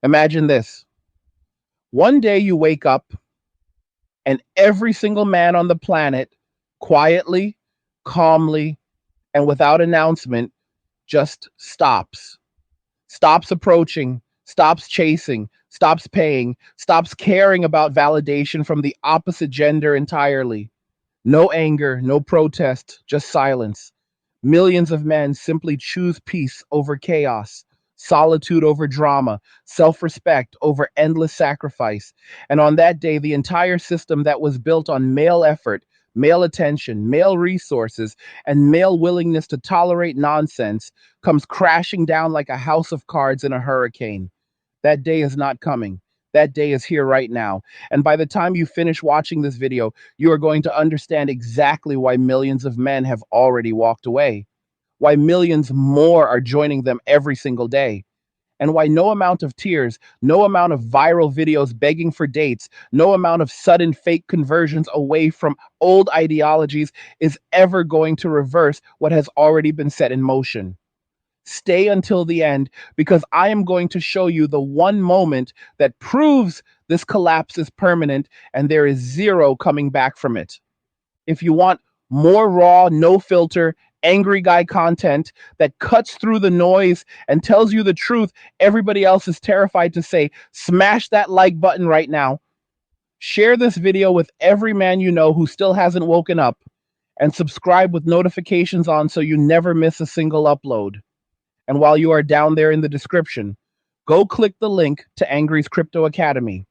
Imagine this. One day you wake up and every single man on the planet quietly, calmly, and without announcement just stops approaching, stops chasing, stops paying, stops caring about validation from the opposite gender entirely. No anger, no protest, just silence. Millions of men simply choose peace over chaos, solitude over drama, self respect over endless sacrifice. And on that day, the entire system that was built on male effort, male attention, male resources, and male willingness to tolerate nonsense comes crashing down like a house of cards in a hurricane. That day is not coming. That day is here right now. And by the time you finish watching this video, you are going to understand exactly why millions of men have already walked away, why millions more are joining them every single day, and why no amount of tears, no amount of viral videos begging for dates, no amount of sudden fake conversions away from old ideologies is ever going to reverse what has already been set in motion. Stay until the end because I am going to show you the one moment that proves this collapse is permanent and there is zero coming back from it. If you want more raw, no filter, angry guy content that cuts through the noise and tells you the truth everybody else is terrified to say, smash that like button right now. Share this video with every man you know who still hasn't woken up, and subscribe with notifications on so you never miss a single upload. And while you are down there in the description, go click the link to Angry's Crypto Academy.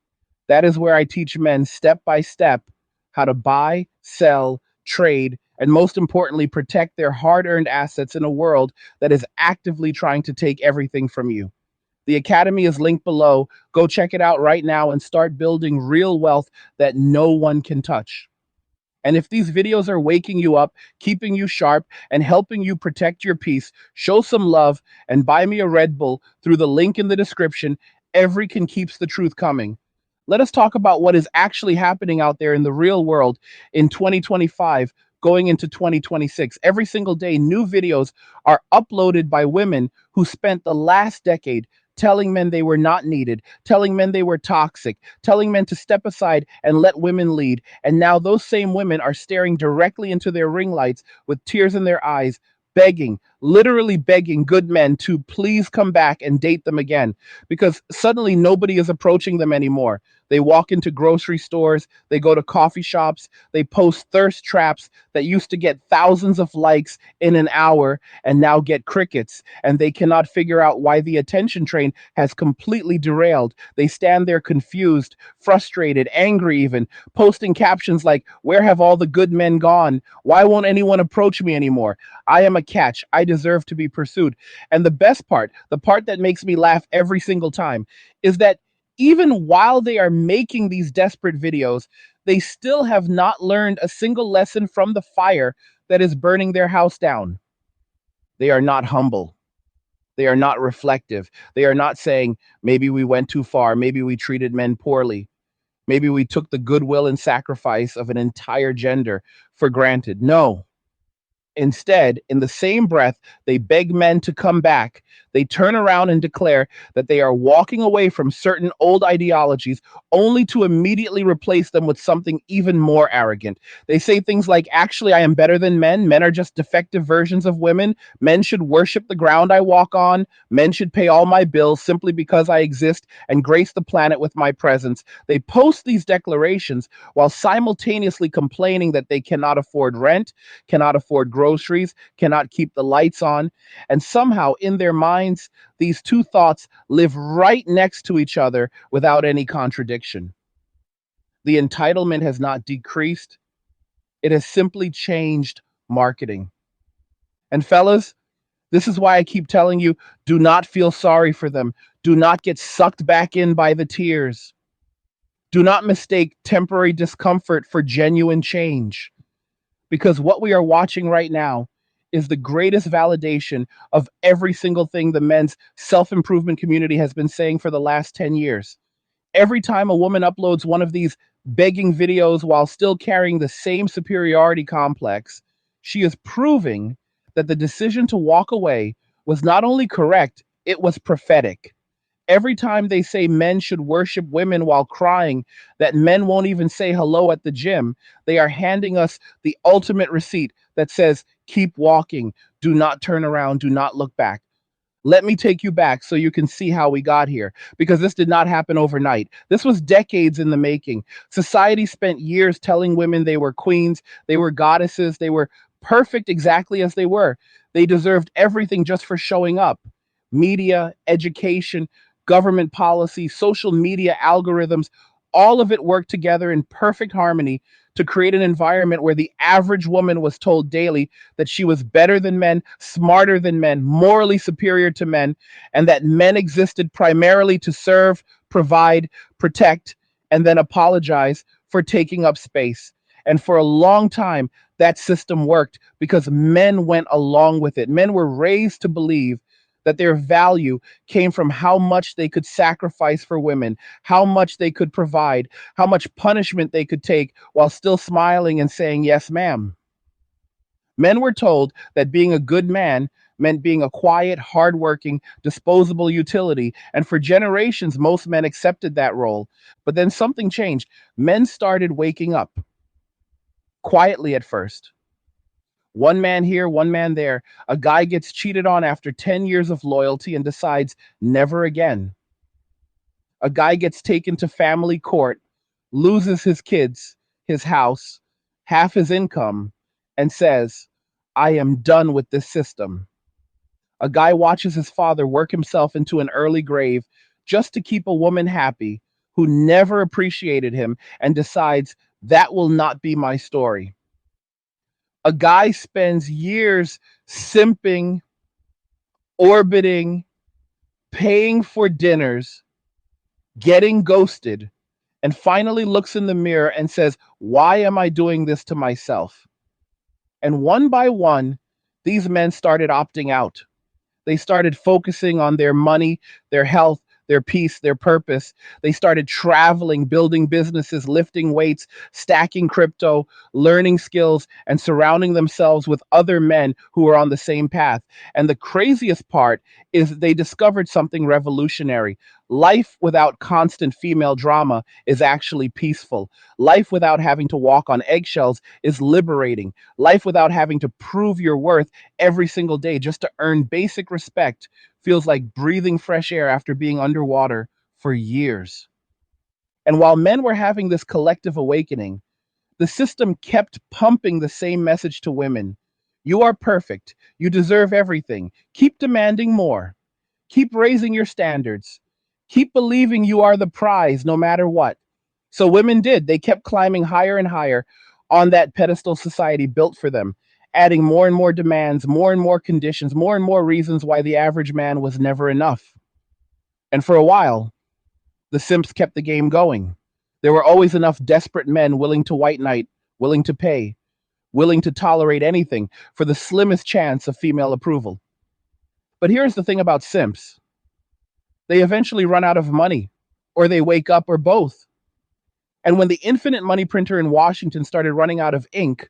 That is where I teach men step by step how to buy, sell, trade, and most importantly, protect their hard earned assets in a world that is actively trying to take everything from you. The Academy is linked below. Go check it out right now and start building real wealth that no one can touch. And if these videos are waking you up, keeping you sharp, and helping you protect your peace, show some love and buy me a Red Bull through the link in the description. Every can keeps the truth coming. Let us talk about what is actually happening out there in the real world in 2025, going into 2026. Every single day, new videos are uploaded by women who spent the last decade telling men they were not needed, telling men they were toxic, telling men to step aside and let women lead. And now those same women are staring directly into their ring lights with tears in their eyes, begging, literally begging good men to please come back and date them again because suddenly nobody is approaching them anymore. They walk into grocery stores, they go to coffee shops, they post thirst traps that used to get thousands of likes in an hour and now get crickets, and they cannot figure out why the attention train has completely derailed. They stand there confused, frustrated, angry even, posting captions like, "Where have all the good men gone? Why won't anyone approach me anymore? I am a catch. I deserve to be pursued." And the best part, the part that makes me laugh every single time, is that even while they are making these desperate videos, they still have not learned a single lesson from the fire that is burning their house down. They are not humble. They are not reflective. They are not saying, maybe we went too far. Maybe we treated men poorly. Maybe we took the goodwill and sacrifice of an entire gender for granted. No. Instead, in the same breath, they beg men to come back. They turn around and declare that they are walking away from certain old ideologies only to immediately replace them with something even more arrogant. They say things like, actually, I am better than men. Men are just defective versions of women. Men should worship the ground I walk on. Men should pay all my bills simply because I exist and grace the planet with my presence. They post these declarations while simultaneously complaining that they cannot afford rent, cannot afford groceries, cannot keep the lights on. And somehow in their minds, these two thoughts live right next to each other without any contradiction. The entitlement has not decreased, it has simply changed marketing. And fellas, this is why I keep telling you, do not feel sorry for them. Do not get sucked back in by the tears. Do not mistake temporary discomfort for genuine change. Because what we are watching right now is the greatest validation of every single thing the men's self-improvement community has been saying for the last 10 years. Every time a woman uploads one of these begging videos while still carrying the same superiority complex, she is proving that the decision to walk away was not only correct, it was prophetic. Every time they say men should worship women while crying, that men won't even say hello at the gym, they are handing us the ultimate receipt that says, keep walking, do not turn around, do not look back. Let me take you back so you can see how we got here, because this did not happen overnight. This was decades in the making. Society spent years telling women they were queens, they were goddesses, they were perfect exactly as they were. They deserved everything just for showing up. Media, education, government policy, social media algorithms, all of it worked together in perfect harmony to create an environment where the average woman was told daily that she was better than men, smarter than men, morally superior to men, and that men existed primarily to serve, provide, protect, and then apologize for taking up space. And for a long time, that system worked because men went along with it. Men were raised to believe that their value came from how much they could sacrifice for women, how much they could provide, how much punishment they could take while still smiling and saying, yes, ma'am. Men were told that being a good man meant being a quiet, hardworking, disposable utility. And for generations, most men accepted that role. But then something changed. Men started waking up, quietly at first. One man here, one man there. A guy gets cheated on after 10 years of loyalty and decides never again. A guy gets taken to family court, loses his kids, his house, half his income, and says, I am done with this system. A guy watches his father work himself into an early grave just to keep a woman happy who never appreciated him and decides that will not be my story. A guy spends years simping, orbiting, paying for dinners, getting ghosted, and finally looks in the mirror and says, why am I doing this to myself? And one by one, these men started opting out. They started focusing on their money, their health, their peace, their purpose. They started traveling, building businesses, lifting weights, stacking crypto, learning skills, and surrounding themselves with other men who were on the same path. And the craziest part is they discovered something revolutionary. Life without constant female drama is actually peaceful. Life without having to walk on eggshells is liberating. Life without having to prove your worth every single day just to earn basic respect feels like breathing fresh air after being underwater for years. And while men were having this collective awakening, the system kept pumping the same message to women. You are perfect. You deserve everything. Keep demanding more. Keep raising your standards. Keep believing you are the prize no matter what. So women did. They kept climbing higher and higher on that pedestal society built for them, adding more and more demands, more and more conditions, more and more reasons why the average man was never enough. And for a while, the simps kept the game going. There were always enough desperate men willing to white knight, willing to pay, willing to tolerate anything for the slimmest chance of female approval. But here's the thing about simps: they eventually run out of money, or they wake up, or both. And when the infinite money printer in Washington started running out of ink,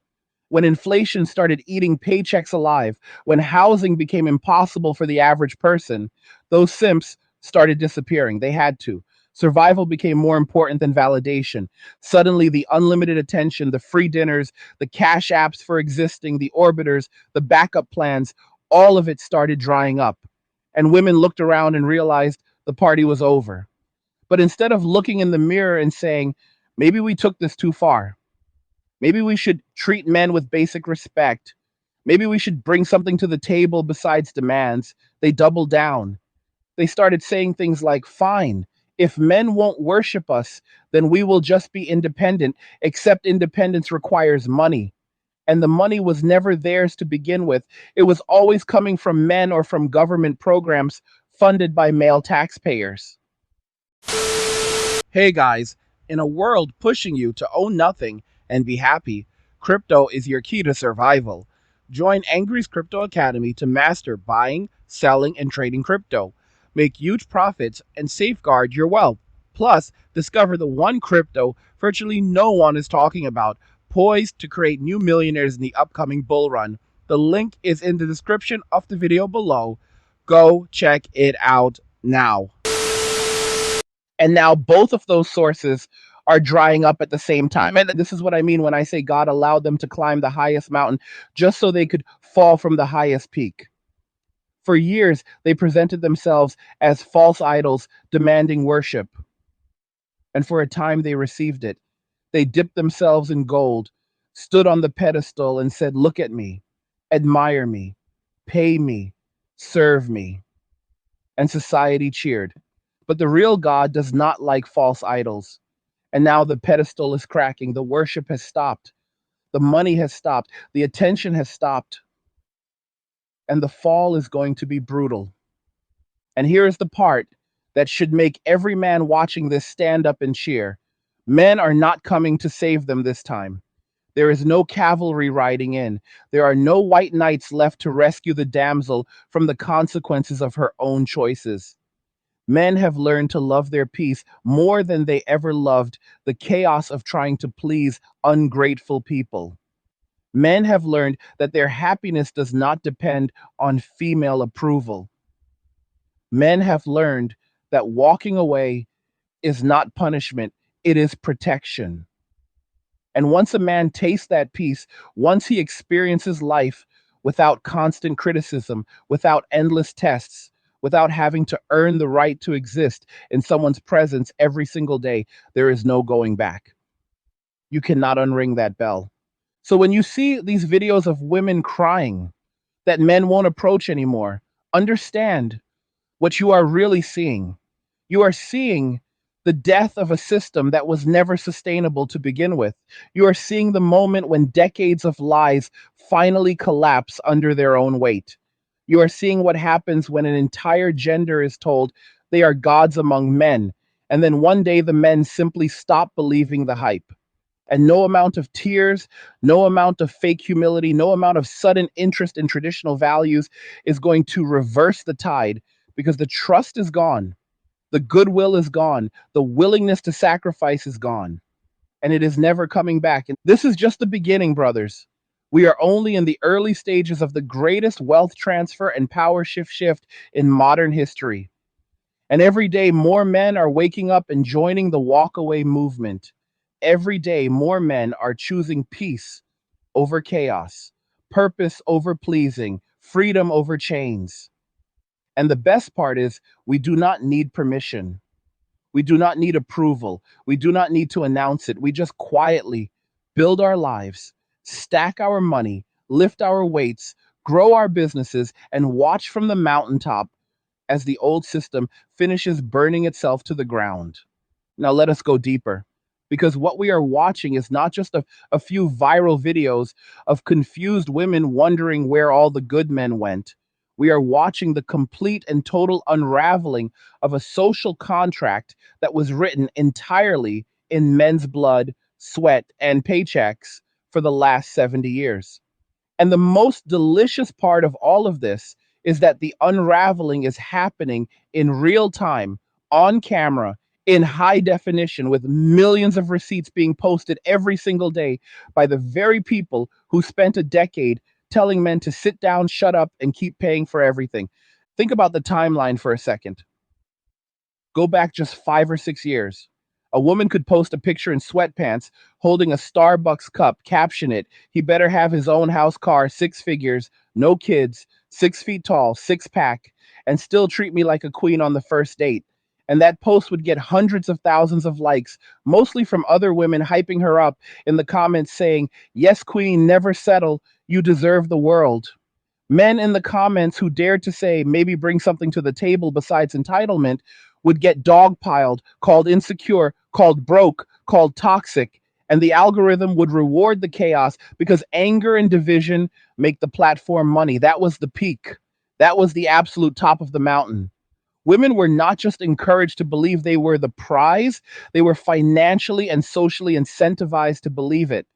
when inflation started eating paychecks alive, when housing became impossible for the average person, those simps started disappearing. They had to. Survival became more important than validation. Suddenly, the unlimited attention, the free dinners, the cash apps for existing, the orbiters, the backup plans, all of it started drying up. And women looked around and realized the party was over. But instead of looking in the mirror and saying, maybe we took this too far, maybe we should treat men with basic respect, maybe we should bring something to the table besides demands, they doubled down. They started saying things like, fine, if men won't worship us, then we will just be independent, except independence requires money. And the money was never theirs to begin with. It was always coming from men or from government programs funded by male taxpayers. Hey guys, in a world pushing you to own nothing and be happy, crypto is your key to survival. Join Angry's Crypto Academy to master buying, selling, and trading crypto. Make huge profits and safeguard your wealth. Plus, discover the one crypto virtually no one is talking about, poised to create new millionaires in the upcoming bull run. The link is in the description of the video below. Go check it out now. And now both of those sources are drying up at the same time. And this is what I mean when I say God allowed them to climb the highest mountain just so they could fall from the highest peak. For years, they presented themselves as false idols demanding worship. And for a time, they received it. They dipped themselves in gold, stood on the pedestal, and said, "Look at me, admire me, pay me, serve me." And society cheered. But the real God does not like false idols. And now the pedestal is cracking. The worship has stopped. The money has stopped. The attention has stopped. And the fall is going to be brutal. And here is the part that should make every man watching this stand up and cheer. Men are not coming to save them this time. There is no cavalry riding in. There are no white knights left to rescue the damsel from the consequences of her own choices. Men have learned to love their peace more than they ever loved the chaos of trying to please ungrateful people. Men have learned that their happiness does not depend on female approval. Men have learned that walking away is not punishment, it is protection. And once a man tastes that peace, once he experiences life without constant criticism, without endless tests, without having to earn the right to exist in someone's presence every single day, there is no going back. You cannot unring that bell. So when you see these videos of women crying that men won't approach anymore, understand what you are really seeing. You are seeing the death of a system that was never sustainable to begin with. You are seeing the moment when decades of lies finally collapse under their own weight. You are seeing what happens when an entire gender is told they are gods among men, and then one day the men simply stop believing the hype. And no amount of tears, no amount of fake humility, no amount of sudden interest in traditional values is going to reverse the tide because the trust is gone, the goodwill is gone, the willingness to sacrifice is gone, and it is never coming back. And this is just the beginning, brothers. We are only in the early stages of the greatest wealth transfer and power shift in modern history. And every day, more men are waking up and joining the walkaway movement. Every day, more men are choosing peace over chaos, purpose over pleasing, freedom over chains. And the best part is, we do not need permission. We do not need approval. We do not need to announce it. We just quietly build our lives, stack our money, lift our weights, grow our businesses, and watch from the mountaintop as the old system finishes burning itself to the ground. Now let us go deeper. Because what we are watching is not just a few viral videos of confused women wondering where all the good men went. We are watching the complete and total unraveling of a social contract that was written entirely in men's blood, sweat, and paychecks for the last 70 years. And the most delicious part of all of this is that the unraveling is happening in real time, on camera, in high definition, with millions of receipts being posted every single day by the very people who spent a decade telling men to sit down, shut up, and keep paying for everything. Think about the timeline for a second. Go back just 5 or 6 years. A woman could post a picture in sweatpants holding a Starbucks cup, caption it, "He better have his own house, car, 6 figures, no kids, 6 feet tall, six pack, and still treat me like a queen on the first date." And that post would get hundreds of thousands of likes, mostly from other women hyping her up in the comments saying, "Yes, queen, never settle. You deserve the world." Men in the comments who dared to say maybe bring something to the table besides entitlement would get dogpiled, called insecure, called broke, called toxic, and the algorithm would reward the chaos because anger and division make the platform money. That was the peak. That was the absolute top of the mountain. Women were not just encouraged to believe they were the prize, they were financially and socially incentivized to believe it.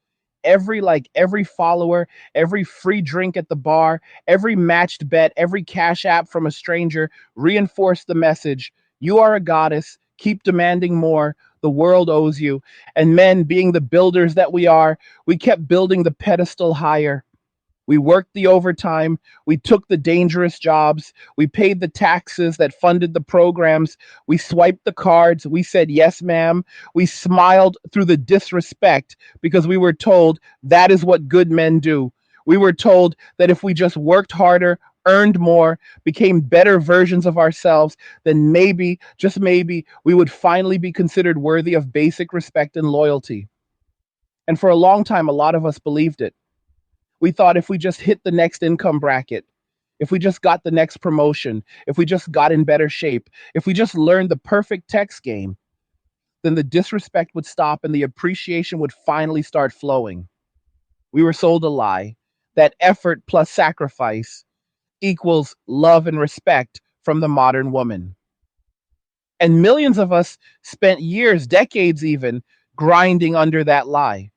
Every like, every follower, every free drink at the bar, every matched bet, every cash app from a stranger reinforced the message: you are a goddess, keep demanding more, the world owes you. And men, being the builders that we are, we kept building the pedestal higher. We worked the overtime. We took the dangerous jobs. We paid the taxes that funded the programs. We swiped the cards. We said, yes, ma'am. We smiled through the disrespect because we were told that is what good men do. We were told that if we just worked harder, earned more, became better versions of ourselves, then maybe, just maybe, we would finally be considered worthy of basic respect and loyalty. And for a long time, a lot of us believed it. We thought if we just hit the next income bracket, if we just got the next promotion, if we just got in better shape, if we just learned the perfect text game, then the disrespect would stop and the appreciation would finally start flowing. We were sold a lie that effort plus sacrifice equals love and respect from the modern woman. And millions of us spent years, decades even, grinding under that lie.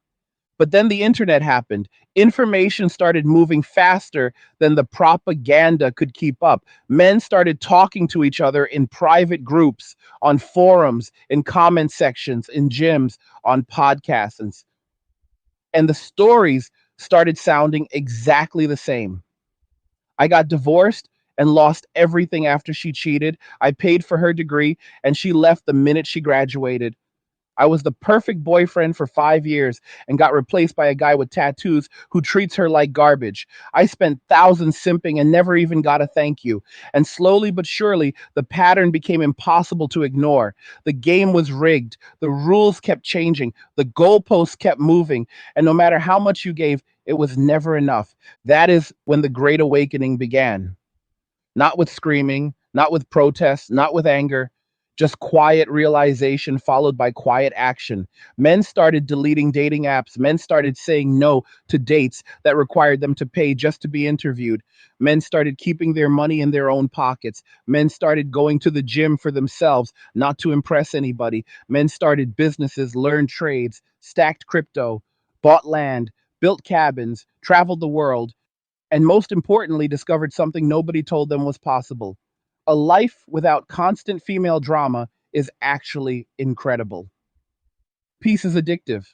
But then the internet happened. Information started moving faster than the propaganda could keep up. Men started talking to each other in private groups, on forums, in comment sections, in gyms, on podcasts. And the stories started sounding exactly the same. I got divorced and lost everything after she cheated. I paid for her degree and she left the minute she graduated. I was the perfect boyfriend for 5 years and got replaced by a guy with tattoos who treats her like garbage. I spent thousands simping and never even got a thank you. And slowly but surely, the pattern became impossible to ignore. The game was rigged. The rules kept changing. The goalposts kept moving. And no matter how much you gave, it was never enough. That is when the Great Awakening began. Not with screaming, not with protests, not with anger, just quiet realization followed by quiet action. Men started deleting dating apps. Men started saying no to dates that required them to pay just to be interviewed. Men started keeping their money in their own pockets. Men started going to the gym for themselves, not to impress anybody. Men started businesses, learned trades, stacked crypto, bought land, built cabins, traveled the world, and most importantly, discovered something nobody told them was possible. A life without constant female drama is actually incredible. Peace is addictive.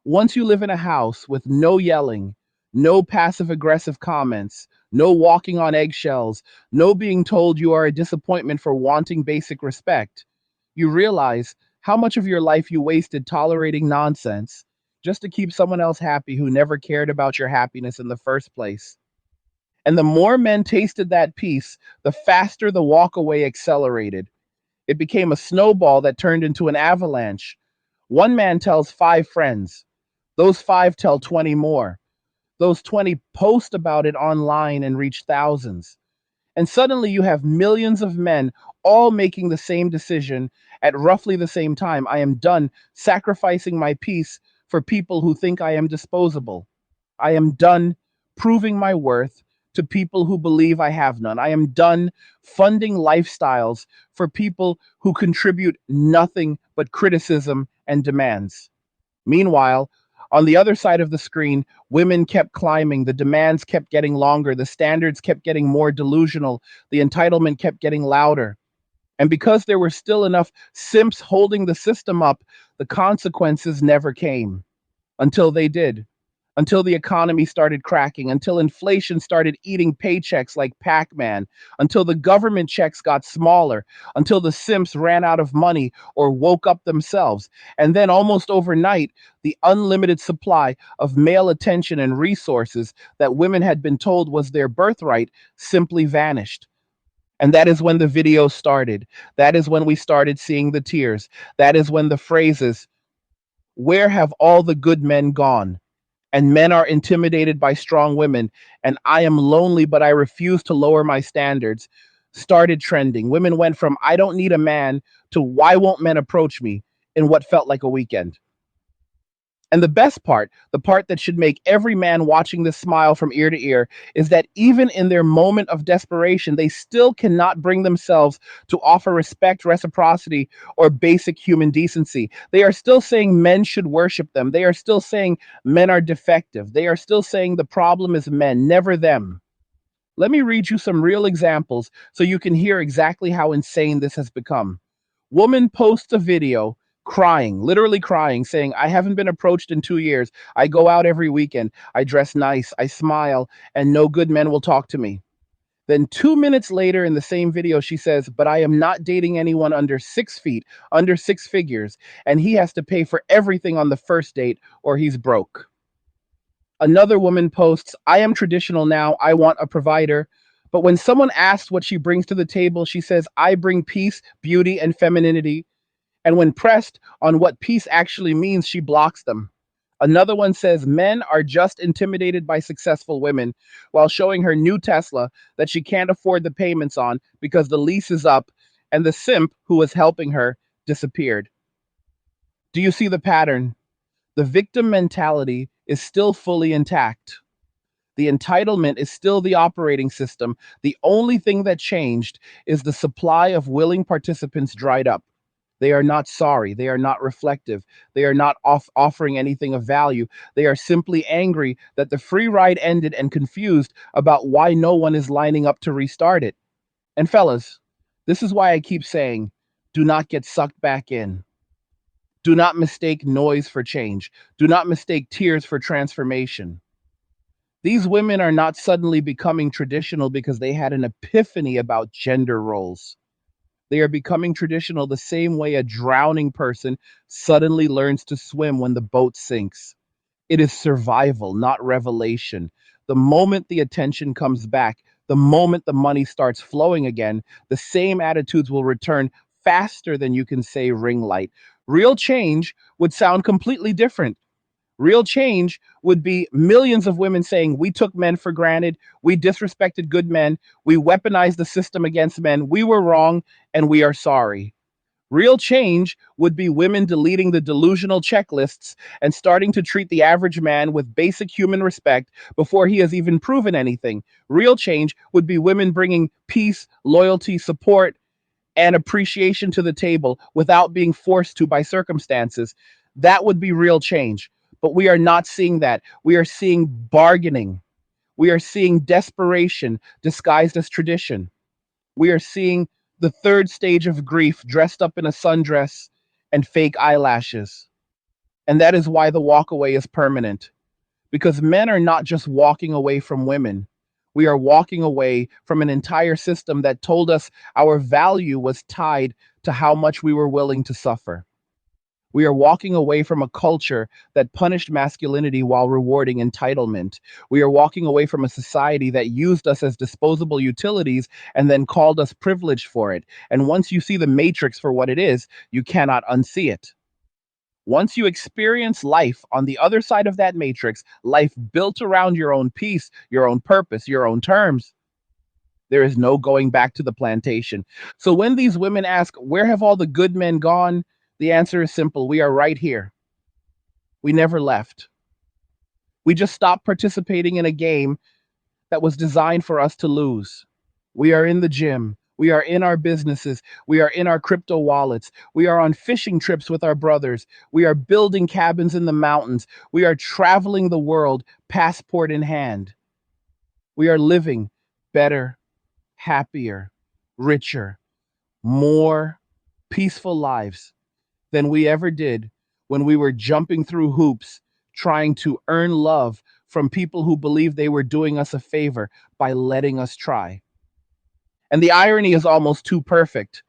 Once you live in a house with no yelling, no passive aggressive comments, no walking on eggshells, no being told you are a disappointment for wanting basic respect, you realize how much of your life you wasted tolerating nonsense just to keep someone else happy who never cared about your happiness in the first place. And the more men tasted that peace, the faster the walkaway accelerated. It became a snowball that turned into an avalanche. One man tells 5 friends. Those 5 tell 20 more. Those 20 post about it online and reach thousands. And suddenly you have millions of men all making the same decision at roughly the same time. I am done sacrificing my peace for people who think I am disposable. I am done proving my worth to people who believe I have none. I am done funding lifestyles for people who contribute nothing but criticism and demands. Meanwhile, on the other side of the screen, women kept climbing, the demands kept getting longer, the standards kept getting more delusional, the entitlement kept getting louder. And because there were still enough simps holding the system up, the consequences never came until they did. Until the economy started cracking, until inflation started eating paychecks like Pac Man, until the government checks got smaller, until the simps ran out of money or woke up themselves. And then, almost overnight, the unlimited supply of male attention and resources that women had been told was their birthright simply vanished. And that is when the videos started. That is when we started seeing the tears. That is when the phrases, "Where have all the good men gone?" and "Men are intimidated by strong women," and "I am lonely, but I refuse to lower my standards," started trending. Women went from "I don't need a man" to "Why won't men approach me?" in what felt like a weekend. And the best part, the part that should make every man watching this smile from ear to ear, is that even in their moment of desperation, they still cannot bring themselves to offer respect, reciprocity, or basic human decency. They are still saying men should worship them. They are still saying men are defective. They are still saying the problem is men, never them. Let me read you some real examples so you can hear exactly how insane this has become. Woman posts a video crying, literally crying, saying, I haven't been approached in 2 years. I go out every weekend. I dress nice. I smile, and no good men will talk to me. Then 2 minutes later in the same video, she says, but I am not dating anyone under 6 feet, under six figures, and he has to pay for everything on the first date or he's broke. Another woman posts, I am traditional now. I want a provider. But when someone asks what she brings to the table, she says, I bring peace, beauty, and femininity. And when pressed on what peace actually means, she blocks them. Another one says men are just intimidated by successful women while showing her new Tesla that she can't afford the payments on because the lease is up and the simp who was helping her disappeared. Do you see the pattern? The victim mentality is still fully intact. The entitlement is still the operating system. The only thing that changed is the supply of willing participants dried up. They are not sorry. They are not reflective. They are not offering anything of value. They are simply angry that the free ride ended and confused about why no one is lining up to restart it. And fellas, this is why I keep saying, do not get sucked back in. Do not mistake noise for change. Do not mistake tears for transformation. These women are not suddenly becoming traditional because they had an epiphany about gender roles. They are becoming traditional the same way a drowning person suddenly learns to swim when the boat sinks. It is survival, not revelation. The moment the attention comes back, the moment the money starts flowing again, the same attitudes will return faster than you can say ring light. Real change would sound completely different. Real change would be millions of women saying, we took men for granted, we disrespected good men, we weaponized the system against men, we were wrong, and we are sorry. Real change would be women deleting the delusional checklists and starting to treat the average man with basic human respect before he has even proven anything. Real change would be women bringing peace, loyalty, support, and appreciation to the table without being forced to by circumstances. That would be real change. But we are not seeing that. We are seeing bargaining. We are seeing desperation disguised as tradition. We are seeing the third stage of grief dressed up in a sundress and fake eyelashes. And that is why the walkaway is permanent. Because men are not just walking away from women. We are walking away from an entire system that told us our value was tied to how much we were willing to suffer. We are walking away from a culture that punished masculinity while rewarding entitlement. We are walking away from a society that used us as disposable utilities and then called us privileged for it. And once you see the matrix for what it is, you cannot unsee it. Once you experience life on the other side of that matrix, life built around your own peace, your own purpose, your own terms, there is no going back to the plantation. So when these women ask, where have all the good men gone? The answer is simple. We are right here. We never left. We just stopped participating in a game that was designed for us to lose. We are in the gym. We are in our businesses. We are in our crypto wallets. We are on fishing trips with our brothers. We are building cabins in the mountains. We are traveling the world, passport in hand. We are living better, happier, richer, more peaceful lives than we ever did when we were jumping through hoops trying to earn love from people who believed they were doing us a favor by letting us try. And the irony is almost too perfect.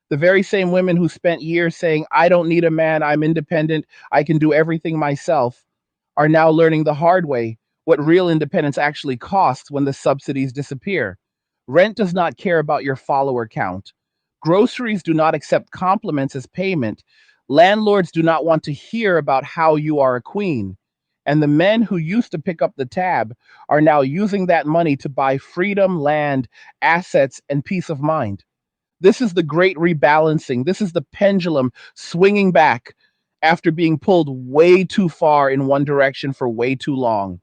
The very same women who spent years saying, I don't need a man, I'm independent, I can do everything myself, are now learning the hard way what real independence actually costs when the subsidies disappear. Rent does not care about your follower count. Groceries do not accept compliments as payment. Landlords do not want to hear about how you are a queen. And the men who used to pick up the tab are now using that money to buy freedom, land, assets, and peace of mind. This is the great rebalancing. This is the pendulum swinging back after being pulled way too far in one direction for way too long.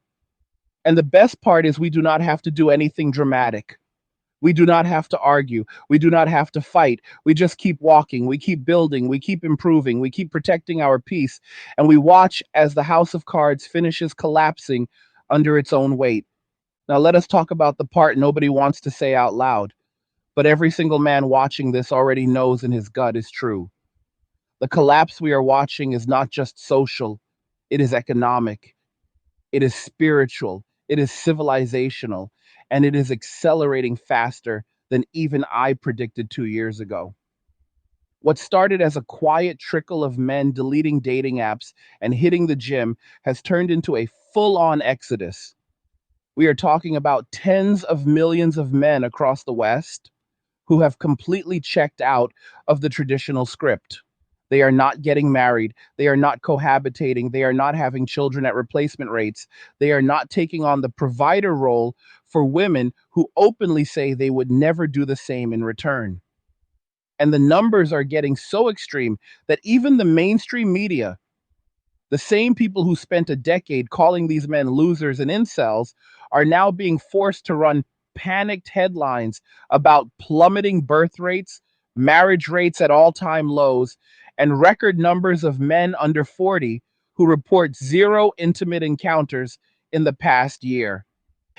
And the best part is we do not have to do anything dramatic. We do not have to argue. We do not have to fight. We just keep walking. We keep building. We keep improving. We keep protecting our peace. And we watch as the house of cards finishes collapsing under its own weight. Now, let us talk about the part nobody wants to say out loud, but every single man watching this already knows in his gut is true. The collapse we are watching is not just social, it is economic, it is spiritual, it is civilizational, and it is accelerating faster than even I predicted 2 years ago. What started as a quiet trickle of men deleting dating apps and hitting the gym has turned into a full on exodus. We are talking about tens of millions of men across the West who have completely checked out of the traditional script. They are not getting married. They are not cohabitating. They are not having children at replacement rates. They are not taking on the provider role for women who openly say they would never do the same in return. And the numbers are getting so extreme that even the mainstream media, the same people who spent a decade calling these men losers and incels, are now being forced to run panicked headlines about plummeting birth rates, marriage rates at all time lows, and record numbers of men under 40 who report zero intimate encounters in the past year.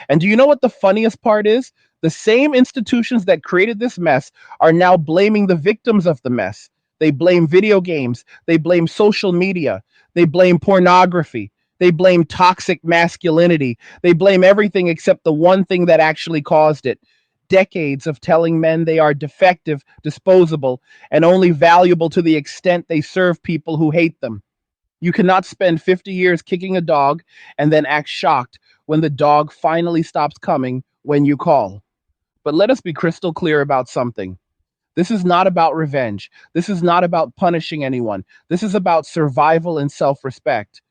And do you know what the funniest part is? The same institutions that created this mess are now blaming the victims of the mess. They blame video games, they blame social media, they blame pornography, they blame toxic masculinity, they blame everything except the one thing that actually caused it. Decades of telling men they are defective, disposable, and only valuable to the extent they serve people who hate them. You cannot spend 50 years kicking a dog and then act shocked when the dog finally stops coming when you call. But let us be crystal clear about something. This is not about revenge. This is not about punishing anyone. This is about survival and self respect.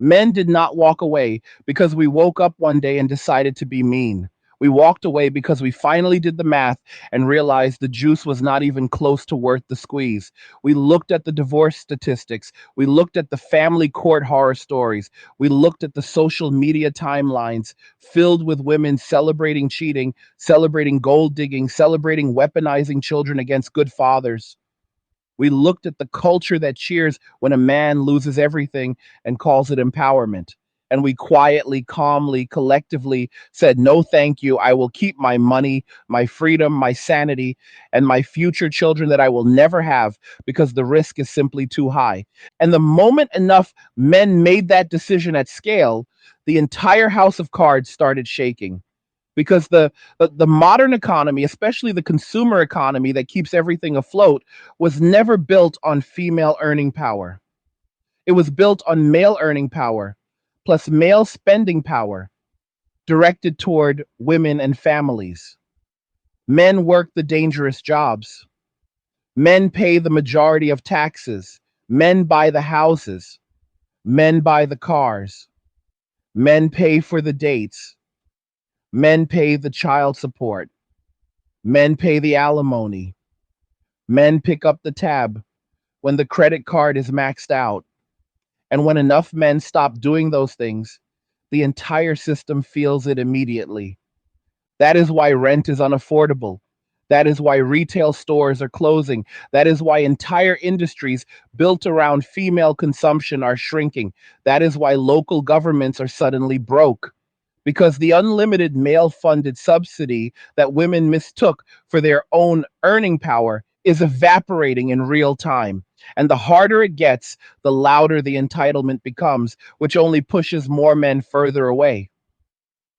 Men did not walk away because we woke up one day and decided to be mean. We walked away because we finally did the math and realized the juice was not even close to worth the squeeze. We looked at the divorce statistics. We looked at the family court horror stories. We looked at the social media timelines filled with women celebrating cheating, celebrating gold digging, celebrating weaponizing children against good fathers. We looked at the culture that cheers when a man loses everything and calls it empowerment. And we quietly, calmly, collectively said, no, thank you. I will keep my money, my freedom, my sanity, and my future children that I will never have because the risk is simply too high. And the moment enough men made that decision at scale, the entire house of cards started shaking because the modern economy, especially the consumer economy that keeps everything afloat, was never built on female earning power. It was built on male earning power plus male spending power directed toward women and families. Men work the dangerous jobs. Men pay the majority of taxes. Men buy the houses. Men buy the cars. Men pay for the dates. Men pay the child support. Men pay the alimony. Men pick up the tab when the credit card is maxed out. And when enough men stop doing those things, the entire system feels it immediately. That is why rent is unaffordable. That is why retail stores are closing. That is why entire industries built around female consumption are shrinking. That is why local governments are suddenly broke. Because the unlimited male funded subsidy that women mistook for their own earning power is evaporating in real time. And the harder it gets, the louder the entitlement becomes, which only pushes more men further away,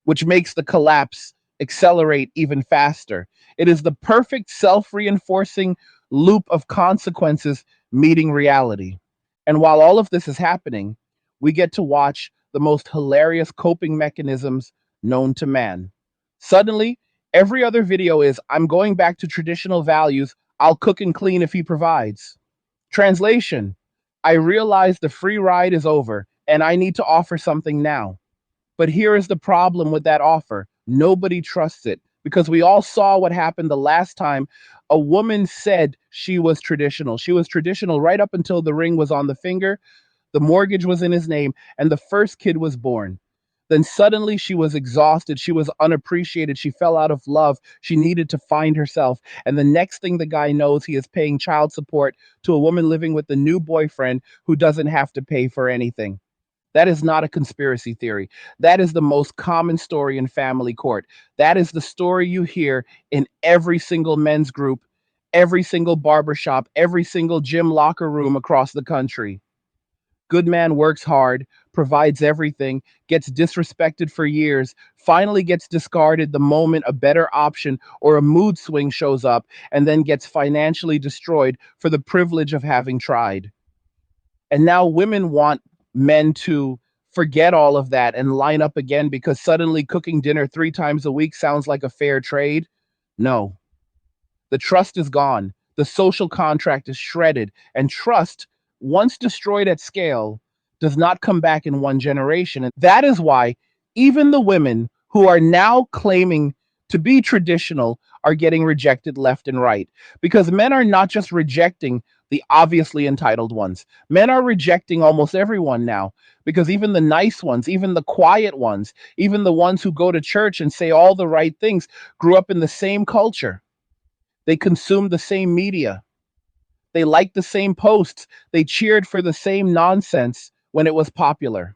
which makes the collapse accelerate even faster. It is the perfect self reinforcing loop of consequences meeting reality. And while all of this is happening, we get to watch the most hilarious coping mechanisms known to man. Suddenly, every other video is I'm going back to traditional values. I'll cook and clean if he provides. Translation: I realize the free ride is over and I need to offer something now. But here is the problem with that offer: nobody trusts it because we all saw what happened the last time a woman said she was traditional. She was traditional right up until the ring was on the finger, the mortgage was in his name, and the first kid was born. Then suddenly she was exhausted. She was unappreciated. She fell out of love. She needed to find herself. And the next thing the guy knows, he is paying child support to a woman living with a new boyfriend who doesn't have to pay for anything. That is not a conspiracy theory. That is the most common story in family court. That is the story you hear in every single men's group every single barbershop, every single gym locker room across the country. Good man works hard, provides everything, gets disrespected for years, finally gets discarded the moment a better option or a mood swing shows up, and then gets financially destroyed for the privilege of having tried. And now women want men to forget all of that and line up again because suddenly cooking dinner 3 times a week sounds like a fair trade. No, the trust is gone. The social contract is shredded, and trust, once destroyed at scale, does not come back in one generation. And that is why even the women who are now claiming to be traditional are getting rejected left and right. Because men are not just rejecting the obviously entitled ones, men are rejecting almost everyone now. Because even the nice ones, even the quiet ones, even the ones who go to church and say all the right things, grew up in the same culture. They consumed the same media. They liked the same posts. They cheered for the same nonsense when it was popular.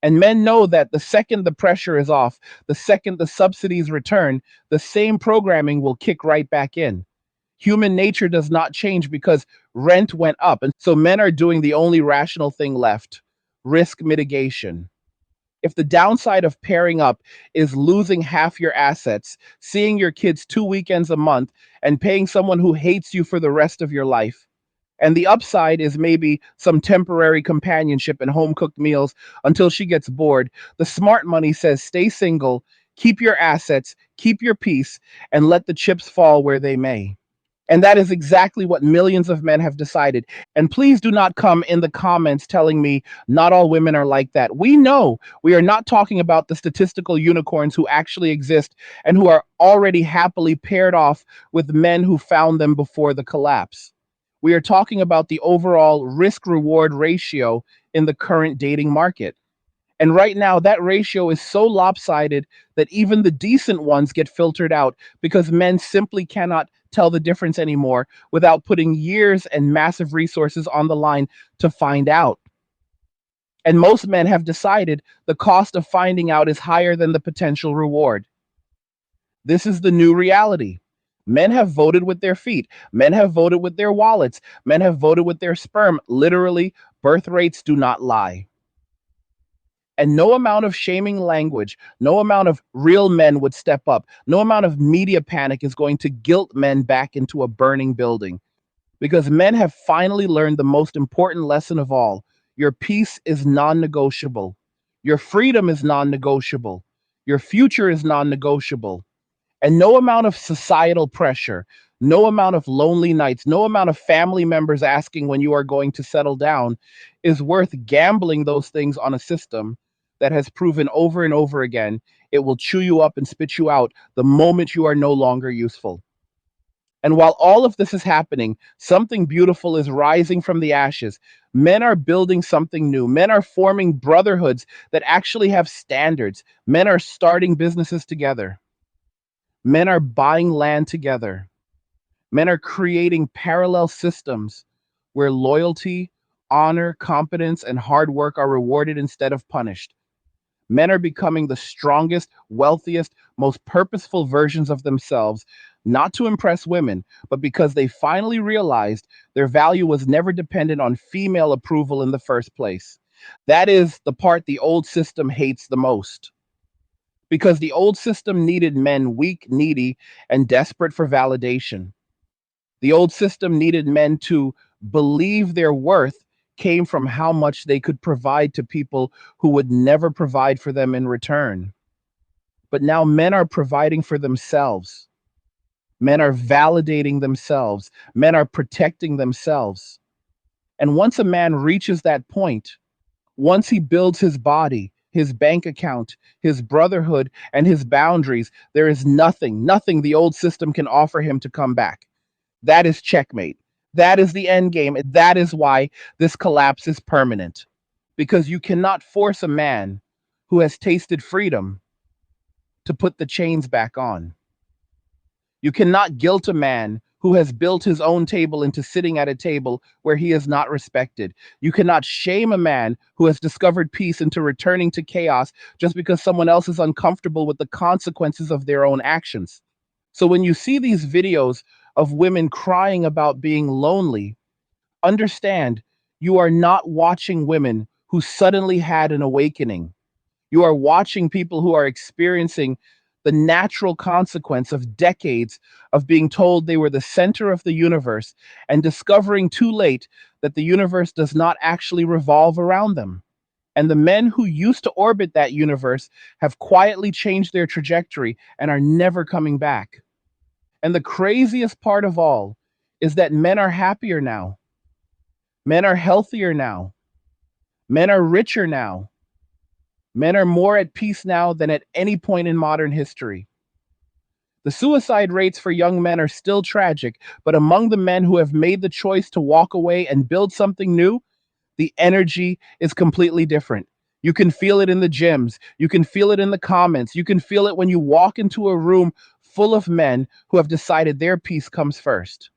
And men know that the second the pressure is off, the second the subsidies return, the same programming will kick right back in. Human nature does not change because rent went up. And so men are doing the only rational thing left: risk mitigation. If the downside of pairing up is losing half your assets, seeing your kids 2 weekends a month, and paying someone who hates you for the rest of your life, and the upside is maybe some temporary companionship and home cooked meals until she gets bored, the smart money says stay single, keep your assets, keep your peace, and let the chips fall where they may. And that is exactly what millions of men have decided. And please do not come in the comments telling me not all women are like that. We know we are not talking about the statistical unicorns who actually exist and who are already happily paired off with men who found them before the collapse. We are talking about the overall risk reward ratio in the current dating market. And right now, that ratio is so lopsided that even the decent ones get filtered out because men simply cannot tell the difference anymore without putting years and massive resources on the line to find out. And most men have decided the cost of finding out is higher than the potential reward. This is the new reality. Men have voted with their feet. Men have voted with their wallets. Men have voted with their sperm. Literally, birth rates do not lie. And no amount of shaming language, no amount of real men would step up, no amount of media panic is going to guilt men back into a burning building. Because men have finally learned the most important lesson of all: your peace is non negotiable, your freedom is non negotiable, your future is non negotiable. And no amount of societal pressure, no amount of lonely nights, no amount of family members asking when you are going to settle down is worth gambling those things on a system that has proven over and over again it will chew you up and spit you out the moment you are no longer useful. And while all of this is happening, something beautiful is rising from the ashes. Men are building something new. Men are forming brotherhoods that actually have standards. Men are starting businesses together. Men are buying land together. Men are creating parallel systems where loyalty, honor, competence, and hard work are rewarded instead of punished. Men are becoming the strongest, wealthiest, most purposeful versions of themselves, not to impress women, but because they finally realized their value was never dependent on female approval in the first place. That is the part the old system hates the most. Because the old system needed men weak, needy, and desperate for validation. The old system needed men to believe their worth came from how much they could provide to people who would never provide for them in return. But now men are providing for themselves. Men are validating themselves. Men are protecting themselves. And once a man reaches that point, once he builds his body, his bank account, his brotherhood, and his boundaries, there is nothing the old system can offer him to come back. That is checkmate. That is the end game. That is why this collapse is permanent. Because you cannot force a man who has tasted freedom to put the chains back on. You cannot guilt a man who has built his own table into sitting at a table where he is not respected. You cannot shame a man who has discovered peace into returning to chaos just because someone else is uncomfortable with the consequences of their own actions. So when you see these videos of women crying about being lonely, understand you are not watching women who suddenly had an awakening. You are watching people who are experiencing the natural consequence of decades of being told they were the center of the universe and discovering too late that the universe does not actually revolve around them. And the men who used to orbit that universe have quietly changed their trajectory and are never coming back. And the craziest part of all is that men are happier now. Men are healthier now. Men are richer now. Men are more at peace now than at any point in modern history. The suicide rates for young men are still tragic, but among the men who have made the choice to walk away and build something new, the energy is completely different. You can feel it in the gyms. You can feel it in the comments. You can feel it when you walk into a room full of men who have decided their peace comes first.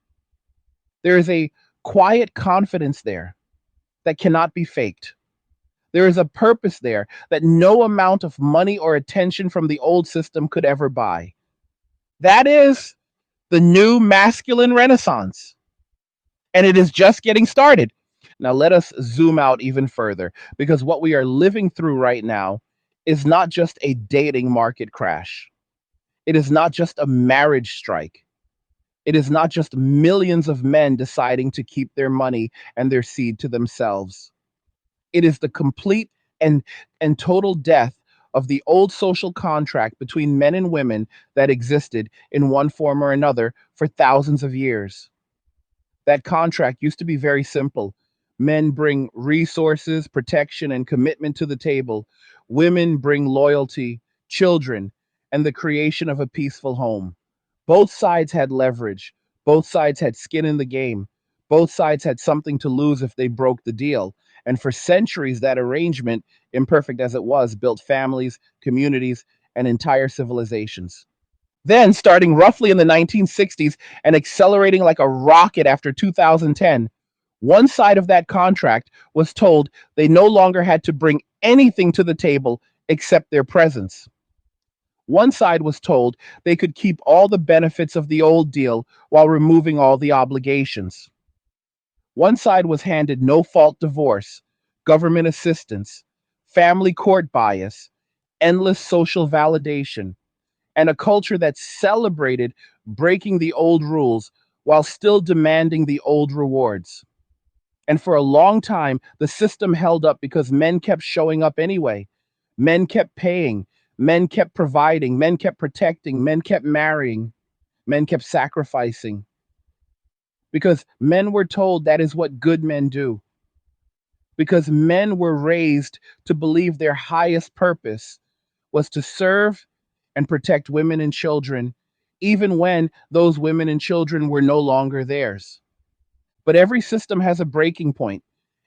There is a quiet confidence there that cannot be faked. There is a purpose there that no amount of money or attention from the old system could ever buy. That is the new masculine renaissance. And it is just getting started. Now, let us zoom out even further because what we are living through right now is not just a dating market crash. It is not just a marriage strike. It is not just millions of men deciding to keep their money and their seed to themselves. It is the complete and, and total death of the old social contract between men and women that existed in one form or another for thousands of years. That contract used to be very simple. Men bring resources, protection, and commitment to the table. Women bring loyalty, children, and the creation of a peaceful home. Both sides had leverage. Both sides had skin in the game. Both sides had something to lose if they broke the deal. And for centuries, that arrangement, imperfect as it was, built families, communities, and entire civilizations. Then, starting roughly in the 1960s and accelerating like a rocket after 2010, one side of that contract was told they no longer had to bring anything to the table except their presence. One side was told they could keep all the benefits of the old deal while removing all the obligations. One side was handed no fault divorce, government assistance, family court bias, endless social validation, and a culture that celebrated breaking the old rules while still demanding the old rewards. And for a long time, the system held up because men kept showing up anyway. Men kept paying, men kept providing, men kept protecting, men kept marrying, men kept sacrificing. Because men were told that is what good men do. Because men were raised to believe their highest purpose was to serve and protect women and children, even when those women and children were no longer theirs. But every system has a breaking point.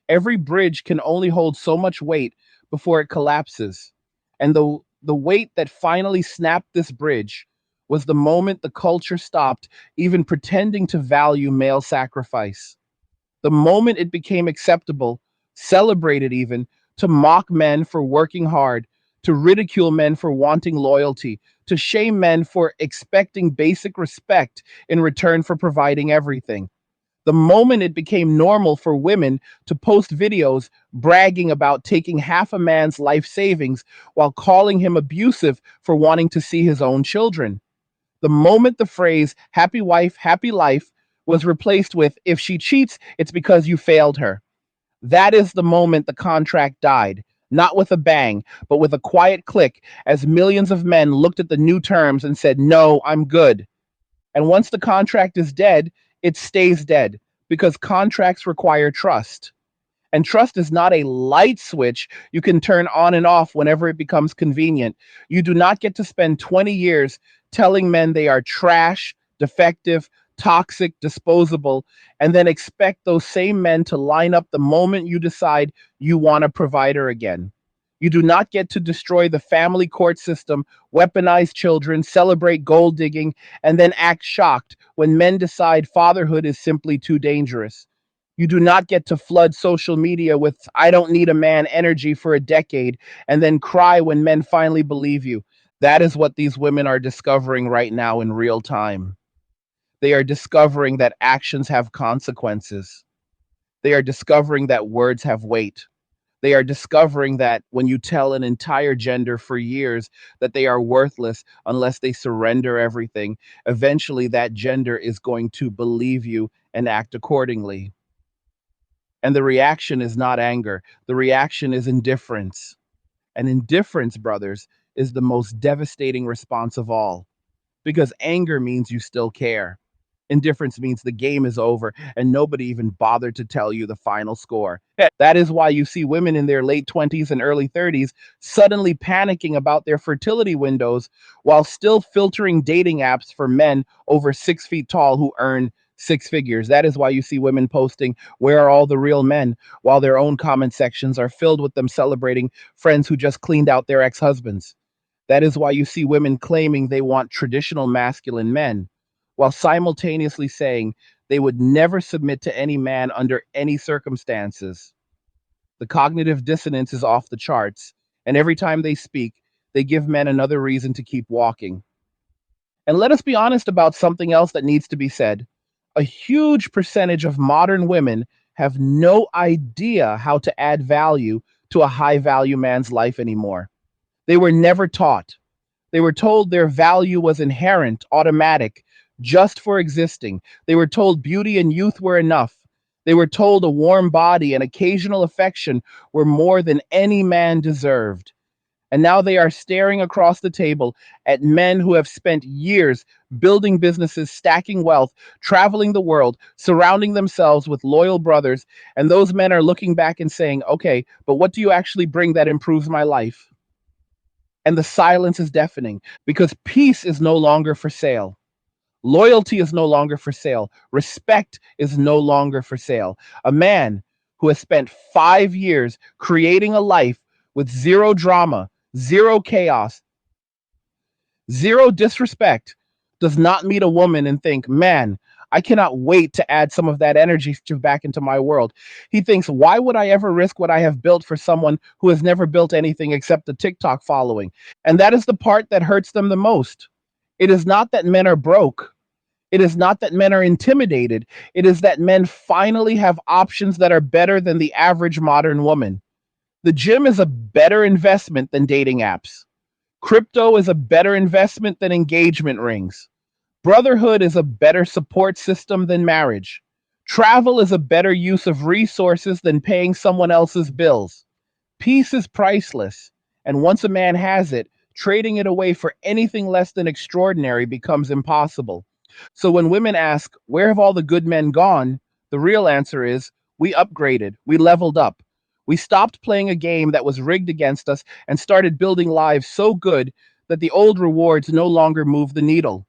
Every bridge can only hold so much weight before it collapses. And the weight that finally snapped this bridge was the moment the culture stopped even pretending to value male sacrifice. The moment it became acceptable, celebrated even, to mock men for working hard, to ridicule men for wanting loyalty, to shame men for expecting basic respect in return for providing everything. The moment it became normal for women to post videos bragging about taking half a man's life savings while calling him abusive for wanting to see his own children. The moment the phrase happy wife, happy life was replaced with if she cheats, it's because you failed her. That is the moment the contract died, not with a bang, but with a quiet click as millions of men looked at the new terms and said, no, I'm good. And once the contract is dead, it stays dead because contracts require trust. And trust is not a light switch you can turn on and off whenever it becomes convenient. You do not get to spend 20 years telling men they are trash, defective, toxic, disposable, and then expect those same men to line up the moment you decide you want a provider again. You do not get to destroy the family court system, weaponize children, celebrate gold digging, and then act shocked when men decide fatherhood is simply too dangerous. You do not get to flood social media with I don't need a man energy for a decade and then cry when men finally believe you. That is what these women are discovering right now in real time. They are discovering that actions have consequences. They are discovering that words have weight. They are discovering that when you tell an entire gender for years that they are worthless unless they surrender everything, eventually that gender is going to believe you and act accordingly. And the reaction is not anger, the reaction is indifference. And indifference, brothers, is the most devastating response of all because anger means you still care. Indifference means the game is over and nobody even bothered to tell you the final score. That is why you see women in their late 20s and early 30s suddenly panicking about their fertility windows while still filtering dating apps for men over 6 feet tall who earn six figures. That is why you see women posting, "Where are all the real men?" while their own comment sections are filled with them celebrating friends who just cleaned out their ex husbands. That is why you see women claiming they want traditional masculine men, while simultaneously saying they would never submit to any man under any circumstances. The cognitive dissonance is off the charts, and every time they speak, they give men another reason to keep walking. And let us be honest about something else that needs to be said. A huge percentage of modern women have no idea how to add value to a high value man's life anymore. They were never taught. They were told their value was inherent, automatic, just for existing. They were told beauty and youth were enough. They were told a warm body and occasional affection were more than any man deserved. And now they are staring across the table at men who have spent years building businesses, stacking wealth, traveling the world, surrounding themselves with loyal brothers. And those men are looking back and saying, "Okay, but what do you actually bring that improves my life?" And the silence is deafening because peace is no longer for sale. Loyalty is no longer for sale. Respect is no longer for sale. A man who has spent 5 years creating a life with zero drama, zero chaos, zero disrespect does not meet a woman and think, "Man, I cannot wait to add some of that energy back into my world." He thinks, "Why would I ever risk what I have built for someone who has never built anything except a TikTok following?" And that is the part that hurts them the most. It is not that men are broke. It is not that men are intimidated. It is that men finally have options that are better than the average modern woman. The gym is a better investment than dating apps. Crypto is a better investment than engagement rings. Brotherhood is a better support system than marriage. Travel is a better use of resources than paying someone else's bills. Peace is priceless, and once a man has it, trading it away for anything less than extraordinary becomes impossible. So when women ask, "Where have all the good men gone?" the real answer is, we upgraded, we leveled up. We stopped playing a game that was rigged against us and started building lives so good that the old rewards no longer move the needle.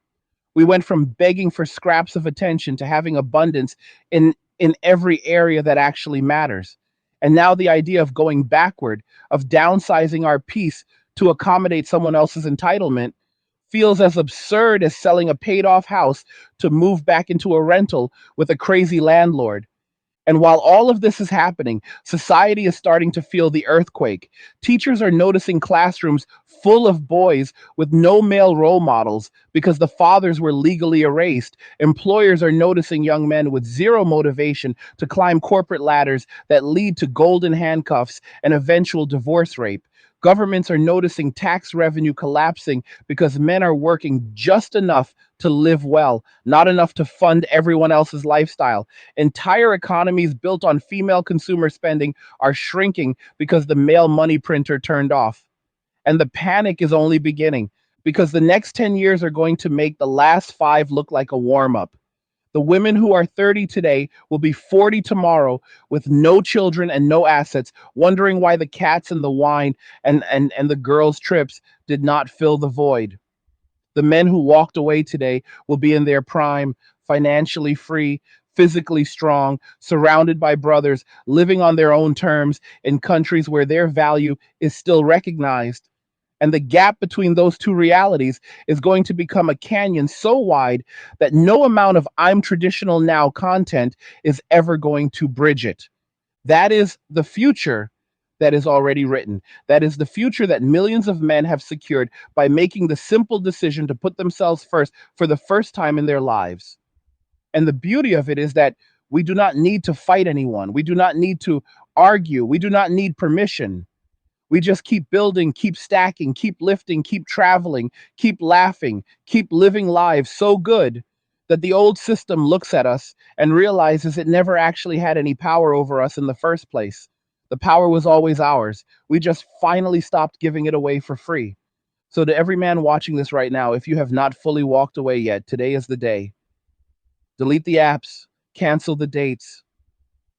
We went from begging for scraps of attention to having abundance in every area that actually matters. And now the idea of going backward, of downsizing our peace to accommodate someone else's entitlement, feels as absurd as selling a paid off house to move back into a rental with a crazy landlord. And while all of this is happening, society is starting to feel the earthquake. Teachers are noticing classrooms full of boys with no male role models because the fathers were legally erased. Employers are noticing young men with zero motivation to climb corporate ladders that lead to golden handcuffs and eventual divorce rape. Governments are noticing tax revenue collapsing because men are working just enough to live well, not enough to fund everyone else's lifestyle. Entire economies built on female consumer spending are shrinking because the male money printer turned off. And the panic is only beginning because the next 10 years are going to make the last five look like a warm up. The women who are 30 today will be 40 tomorrow with no children and no assets, wondering why the cats and the wine and the girls' trips did not fill the void. The men who walked away today will be in their prime, financially free, physically strong, surrounded by brothers, living on their own terms in countries where their value is still recognized. And the gap between those two realities is going to become a canyon so wide that no amount of "I'm traditional now" content is ever going to bridge it. That is the future that is already written. That is the future that millions of men have secured by making the simple decision to put themselves first for the first time in their lives. And the beauty of it is that we do not need to fight anyone. We do not need to argue. We do not need permission. We just keep building, keep stacking, keep lifting, keep traveling, keep laughing, keep living lives so good that the old system looks at us and realizes it never actually had any power over us in the first place. The power was always ours. We just finally stopped giving it away for free. So, to every man watching this right now, if you have not fully walked away yet, today is the day. Delete the apps, cancel the dates,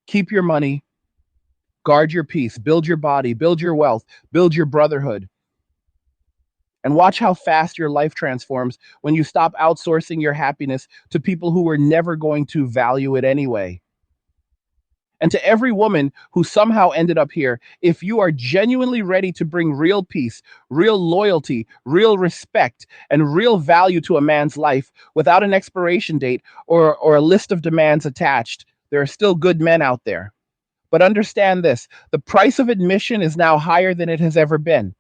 keep your money, guard your peace, build your body, build your wealth, build your brotherhood, and watch how fast your life transforms when you stop outsourcing your happiness to people who were never going to value it anyway. And to every woman who somehow ended up here, if you are genuinely ready to bring real peace, real loyalty, real respect, and real value to a man's life without an expiration date or a list of demands attached, there are still good men out there. But understand this, the price of admission is now higher than it has ever been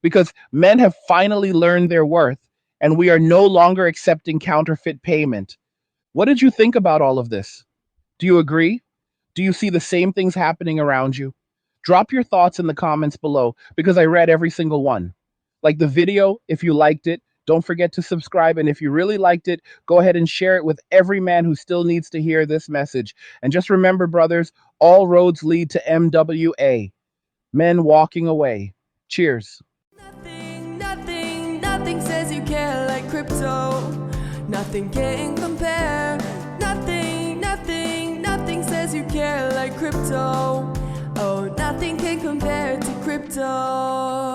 because men have finally learned their worth and we are no longer accepting counterfeit payment. What did you think about all of this? Do you agree? Do you see the same things happening around you? Drop your thoughts in the comments below because I read every single one. Like the video if you liked it. Don't forget to subscribe. And if you really liked it, go ahead and share it with every man who still needs to hear this message. And just remember, brothers, all roads lead to MWA. Men walking away. Cheers. Nothing says you care like crypto. Nothing can compare. Nothing says you care like crypto. Oh, nothing can compare to crypto.